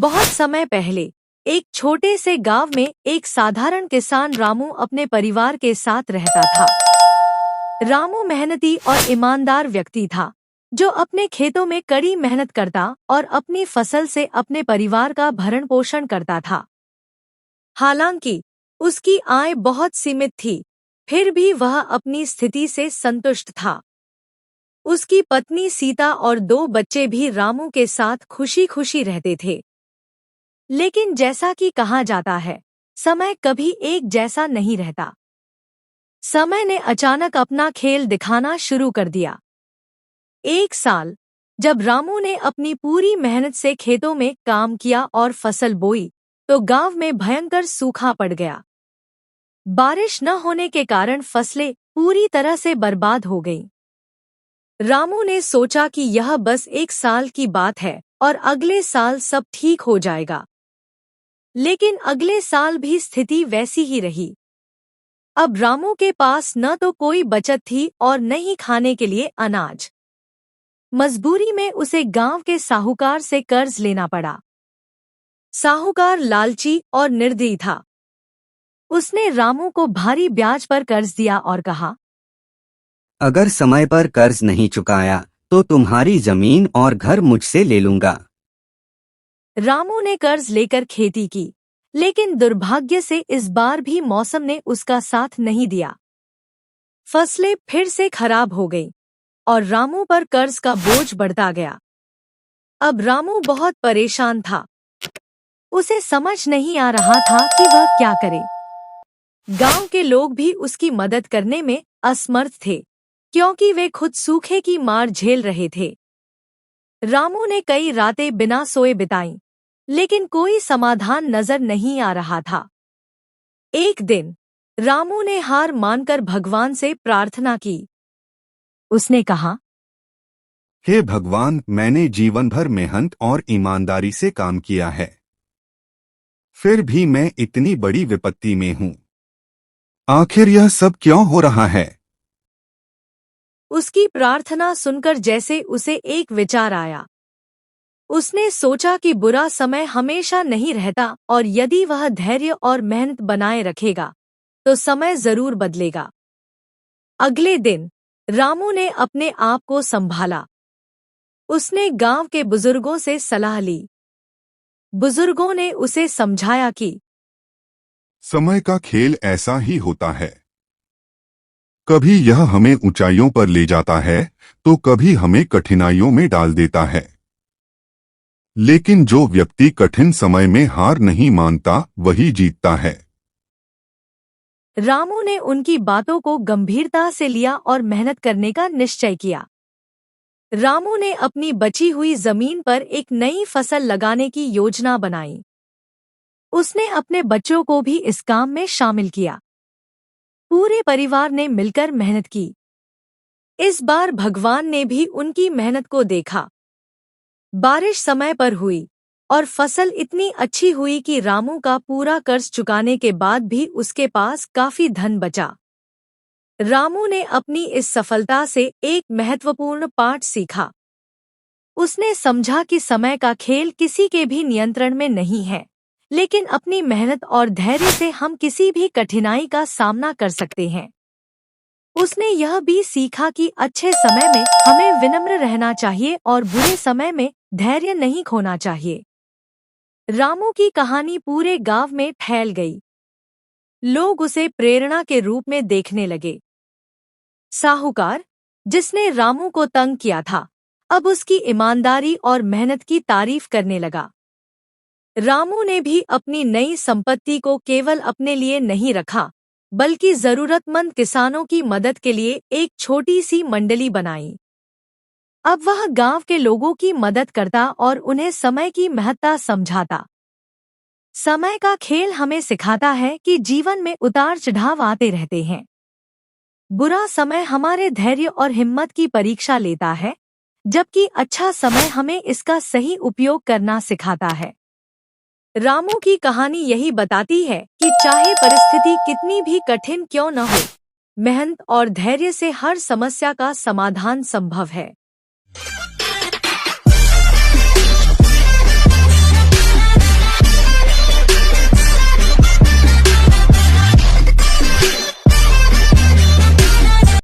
बहुत समय पहले एक छोटे से गांव में एक साधारण किसान रामू अपने परिवार के साथ रहता था। रामू मेहनती और ईमानदार व्यक्ति था, जो अपने खेतों में कड़ी मेहनत करता और अपनी फसल से अपने परिवार का भरण पोषण करता था। हालांकि उसकी आय बहुत सीमित थी, फिर भी वह अपनी स्थिति से संतुष्ट था। उसकी पत्नी सीता और 2 बच्चे भी रामू के साथ खुशी खुशी रहते थे। लेकिन जैसा कि कहा जाता है, समय कभी एक जैसा नहीं रहता। समय ने अचानक अपना खेल दिखाना शुरू कर दिया। एक साल जब रामू ने अपनी पूरी मेहनत से खेतों में काम किया और फसल बोई, तो गांव में भयंकर सूखा पड़ गया। बारिश न होने के कारण फसलें पूरी तरह से बर्बाद हो गईं। रामू ने सोचा कि यह बस एक साल की बात है और अगले साल सब ठीक हो जाएगा। लेकिन अगले साल भी स्थिति वैसी ही रही। अब रामू के पास न तो कोई बचत थी और न ही खाने के लिए अनाज। मजबूरी में उसे गांव के साहूकार से कर्ज लेना पड़ा। साहूकार लालची और निर्दयी था। उसने रामू को भारी ब्याज पर कर्ज दिया और कहा, अगर समय पर कर्ज नहीं चुकाया तो तुम्हारी जमीन और घर मुझसे ले लूंगा। रामू ने कर्ज लेकर खेती की, लेकिन दुर्भाग्य से इस बार भी मौसम ने उसका साथ नहीं दिया। फसलें फिर से खराब हो गईं और रामू पर कर्ज का बोझ बढ़ता गया। अब रामू बहुत परेशान था। उसे समझ नहीं आ रहा था कि वह क्या करे। गांव के लोग भी उसकी मदद करने में असमर्थ थे, क्योंकि वे खुद सूखे की मार झेल रहे थे। रामू ने कई रातें बिना सोए बिताईं, लेकिन कोई समाधान नजर नहीं आ रहा था। एक दिन रामू ने हार मानकर भगवान से प्रार्थना की। उसने कहा, हे भगवान, मैंने जीवन भर मेहनत और ईमानदारी से काम किया है, फिर भी मैं इतनी बड़ी विपत्ति में हूँ। आखिर यह सब क्यों हो रहा है? उसकी प्रार्थना सुनकर जैसे उसे एक विचार आया। उसने सोचा कि बुरा समय हमेशा नहीं रहता और यदि वह धैर्य और मेहनत बनाए रखेगा तो समय जरूर बदलेगा। अगले दिन रामू ने अपने आप को संभाला। उसने गांव के बुजुर्गों से सलाह ली। बुजुर्गों ने उसे समझाया कि समय का खेल ऐसा ही होता है। कभी यह हमें ऊंचाइयों पर ले जाता है तो कभी हमें कठिनाइयों में डाल देता है। लेकिन जो व्यक्ति कठिन समय में हार नहीं मानता, वही जीतता है। रामू ने उनकी बातों को गंभीरता से लिया और मेहनत करने का निश्चय किया। रामू ने अपनी बची हुई जमीन पर एक नई फसल लगाने की योजना बनाई। उसने अपने बच्चों को भी इस काम में शामिल किया। पूरे परिवार ने मिलकर मेहनत की। इस बार भगवान ने भी उनकी मेहनत को देखा। बारिश समय पर हुई और फसल इतनी अच्छी हुई कि रामू का पूरा कर्ज चुकाने के बाद भी उसके पास काफी धन बचा। रामू ने अपनी इस सफलता से एक महत्वपूर्ण पाठ सीखा। उसने समझा कि समय का खेल किसी के भी नियंत्रण में नहीं है, लेकिन अपनी मेहनत और धैर्य से हम किसी भी कठिनाई का सामना कर सकते हैं। उसने यह भी सीखा कि अच्छे समय में हमें विनम्र रहना चाहिए और बुरे समय में धैर्य नहीं खोना चाहिए। रामू की कहानी पूरे गांव में फैल गई। लोग उसे प्रेरणा के रूप में देखने लगे। साहूकार, जिसने रामू को तंग किया था, अब उसकी ईमानदारी और मेहनत की तारीफ करने लगा। रामू ने भी अपनी नई संपत्ति को केवल अपने लिए नहीं रखा, बल्कि जरूरतमंद किसानों की मदद के लिए एक छोटी सी मंडली बनाई। अब वह गांव के लोगों की मदद करता और उन्हें समय की महत्ता समझाता। समय का खेल हमें सिखाता है कि जीवन में उतार चढ़ाव आते रहते हैं। बुरा समय हमारे धैर्य और हिम्मत की परीक्षा लेता है, जबकि अच्छा समय हमें इसका सही उपयोग करना सिखाता है। रामू की कहानी यही बताती है कि चाहे परिस्थिति कितनी भी कठिन क्यों न हो, मेहनत और धैर्य से हर समस्या का समाधान संभव है।